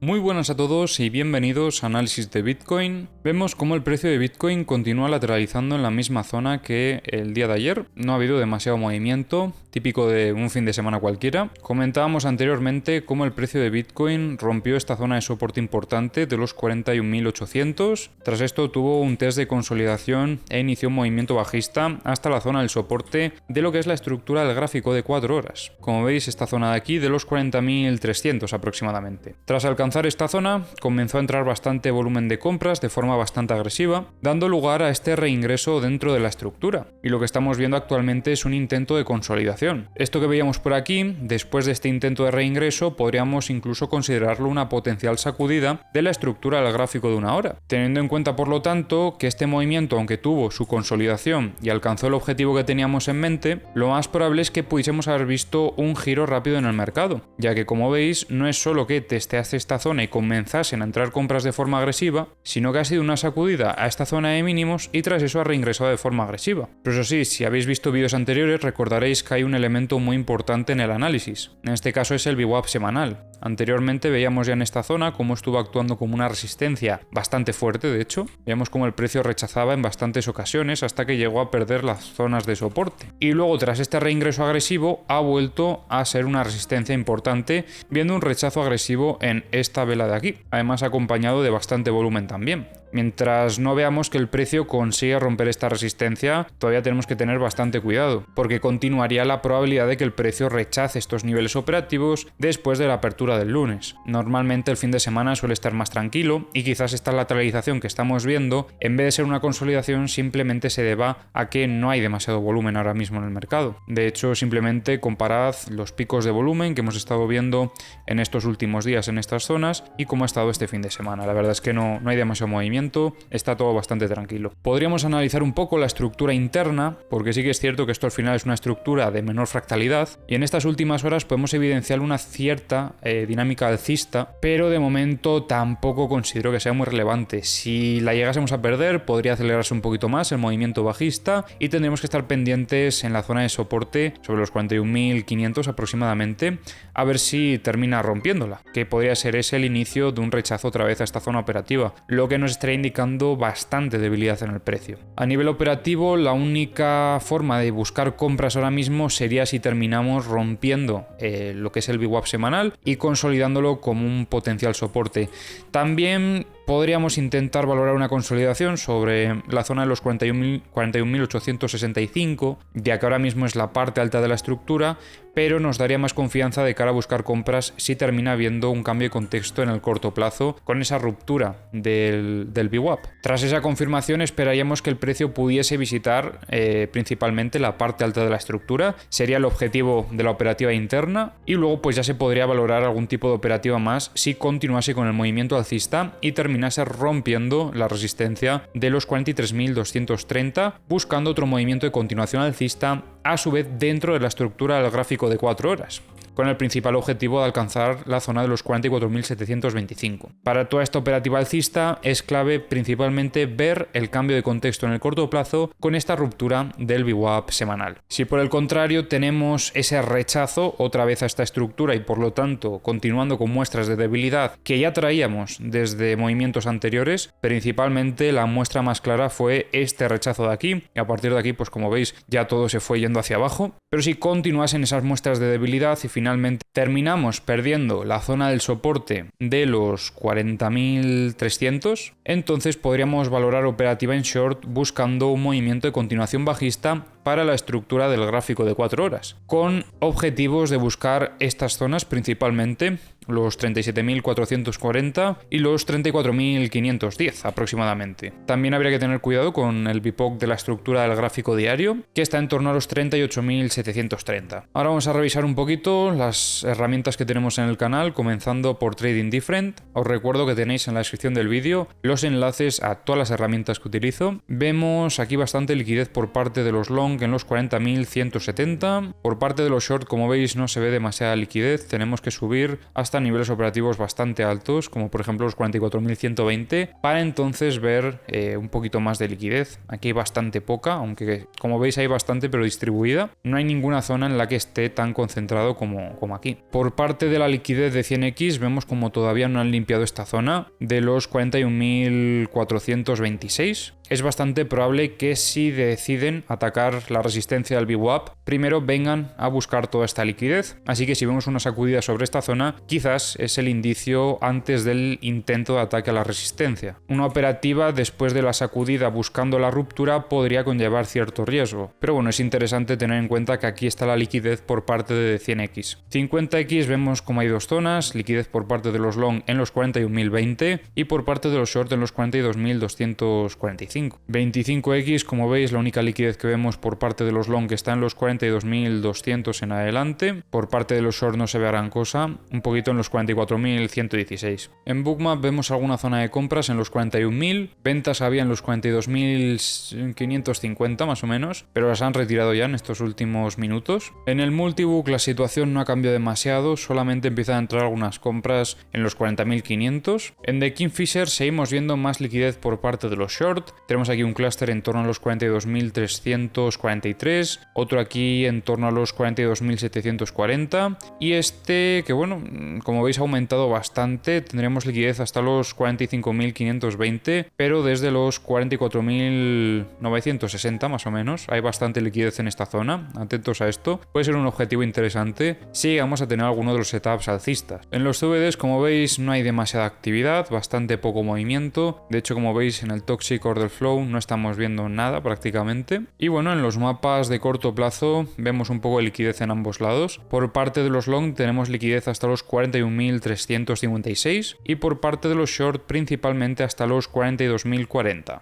Muy buenas a todos y bienvenidos a Análisis de Bitcoin. Vemos cómo el precio de Bitcoin continúa lateralizando en la misma zona que el día de ayer. No ha habido demasiado movimiento, típico de un fin de semana cualquiera. Comentábamos anteriormente cómo el precio de Bitcoin rompió esta zona de soporte importante de los 41.800. Tras esto tuvo un test de consolidación e inició un movimiento bajista hasta la zona del soporte de lo que es la estructura del gráfico de 4 horas. Como veis, esta zona de aquí de los 40.300 aproximadamente. Tras alcanzar esta zona, comenzó a entrar bastante volumen de compras de forma bastante agresiva, dando lugar a este reingreso dentro de la estructura. Y lo que estamos viendo actualmente es un intento de consolidación. Esto que veíamos por aquí, después de este intento de reingreso, podríamos incluso considerarlo una potencial sacudida de la estructura del gráfico de una hora. Teniendo en cuenta, por lo tanto, que este movimiento, aunque tuvo su consolidación y alcanzó el objetivo que teníamos en mente, lo más probable es que pudiésemos haber visto un giro rápido en el mercado, ya que, como veis, no es solo que testease esta zona y comenzasen a entrar compras de forma agresiva, sino que ha sido una sacudida a esta zona de mínimos y tras eso ha reingresado de forma agresiva. Pero eso sí, si habéis visto vídeos anteriores recordaréis que hay un elemento muy importante en el análisis. En este caso es el VWAP semanal. Anteriormente veíamos ya en esta zona cómo estuvo actuando como una resistencia bastante fuerte, de hecho. Veíamos cómo el precio rechazaba en bastantes ocasiones hasta que llegó a perder las zonas de soporte. Y luego, tras este reingreso agresivo, ha vuelto a ser una resistencia importante, viendo un rechazo agresivo en esta vela de aquí, además acompañado de bastante volumen también. Mientras no veamos que el precio consiga romper esta resistencia, todavía tenemos que tener bastante cuidado, porque continuaría la probabilidad de que el precio rechace estos niveles operativos después de la apertura del lunes. Normalmente el fin de semana suele estar más tranquilo y quizás esta lateralización que estamos viendo, en vez de ser una consolidación, simplemente se deba a que no hay demasiado volumen ahora mismo en el mercado. De hecho, simplemente comparad los picos de volumen que hemos estado viendo en estos últimos días en estas zonas y cómo ha estado este fin de semana. La verdad es que no hay demasiado movimiento. Está todo bastante tranquilo. Podríamos analizar un poco la estructura interna, porque sí que es cierto que esto al final es una estructura de menor fractalidad, y en estas últimas horas podemos evidenciar una cierta dinámica alcista, pero de momento tampoco considero que sea muy relevante. Si la llegásemos a perder, podría acelerarse un poquito más el movimiento bajista y tendremos que estar pendientes en la zona de soporte sobre los 41.500 aproximadamente, a ver si termina rompiéndola, que podría ser ese el inicio de un rechazo otra vez a esta zona operativa, lo que nos estaría indicando bastante debilidad en el precio. A nivel operativo, la única forma de buscar compras ahora mismo sería si terminamos rompiendo lo que es el VWAP semanal y consolidándolo como un potencial soporte. También podríamos intentar valorar una consolidación sobre la zona de los 41.865, ya que ahora mismo es la parte alta de la estructura, pero nos daría más confianza de cara a buscar compras si termina habiendo un cambio de contexto en el corto plazo con esa ruptura del VWAP. Tras esa confirmación esperaríamos que el precio pudiese visitar principalmente la parte alta de la estructura, sería el objetivo de la operativa interna, y luego pues ya se podría valorar algún tipo de operativa más si continuase con el movimiento alcista y terminase rompiendo la resistencia de los 43.230, buscando otro movimiento de continuación alcista, a su vez dentro de la estructura del gráfico de 4 horas, con el principal objetivo de alcanzar la zona de los 44.725. Para toda esta operativa alcista es clave principalmente ver el cambio de contexto en el corto plazo con esta ruptura del VWAP semanal. Si por el contrario tenemos ese rechazo otra vez a esta estructura y por lo tanto continuando con muestras de debilidad que ya traíamos desde movimientos anteriores, principalmente la muestra más clara fue este rechazo de aquí, y a partir de aquí pues como veis ya todo se fue yendo hacia abajo, pero si continuasen esas muestras de debilidad y finalmente terminamos perdiendo la zona del soporte de los 40.300, entonces podríamos valorar operativa en short buscando un movimiento de continuación bajista para la estructura del gráfico de 4 horas, con objetivos de buscar estas zonas principalmente los 37.440 y los 34.510 aproximadamente. También habría que tener cuidado con el VPOC de la estructura del gráfico diario, que está en torno a los 38.730. Ahora vamos a revisar un poquito las herramientas que tenemos en el canal, comenzando por Trading Different. Os recuerdo que tenéis en la descripción del vídeo los enlaces a todas las herramientas que utilizo. Vemos aquí bastante liquidez por parte de los long long en los 40.170. Por parte de los short, como veis, no se ve demasiada liquidez. Tenemos que subir hasta niveles operativos bastante altos, como por ejemplo los 44.120, para entonces ver un poquito más de liquidez. Aquí hay bastante poca, aunque como veis hay bastante, pero distribuida. No hay ninguna zona en la que esté tan concentrado como aquí. Por parte de la liquidez de 100x, vemos como todavía no han limpiado esta zona de los 41.426. Es bastante probable que si deciden atacar la resistencia del VWAP, primero vengan a buscar toda esta liquidez. Así que si vemos una sacudida sobre esta zona, quizás es el indicio antes del intento de ataque a la resistencia. Una operativa después de la sacudida buscando la ruptura podría conllevar cierto riesgo. Pero bueno, es interesante tener en cuenta que aquí está la liquidez por parte de 100x. 50x vemos como hay dos zonas, liquidez por parte de los long en los 41.020 y por parte de los short en los 42.245. 25x, como veis, la única liquidez que vemos por parte de los long está en los 42.200 en adelante. Por parte de los short no se ve gran cosa, un poquito en los 44.116. En Bookmap vemos alguna zona de compras en los 41.000, ventas había en los 42.550 más o menos, pero las han retirado ya en estos últimos minutos. En el Multibook la situación no ha cambiado demasiado, solamente empiezan a entrar algunas compras en los 40.500. En The Kingfisher seguimos viendo más liquidez por parte de los short. Tenemos aquí un clúster en torno a los 42.343, otro aquí en torno a los 42.740 y este que bueno, como veis ha aumentado bastante, tendremos liquidez hasta los 45.520, pero desde los 44.960 más o menos, hay bastante liquidez en esta zona, atentos a esto, puede ser un objetivo interesante si llegamos a tener alguno de los setups alcistas. En los CVDs, como veis, no hay demasiada actividad, bastante poco movimiento, de hecho como veis en el Toxic Order Flow no estamos viendo nada prácticamente. Y bueno, en los mapas de corto plazo vemos un poco de liquidez en ambos lados. Por parte de los long tenemos liquidez hasta los 41.356 y por parte de los short principalmente hasta los 42.040.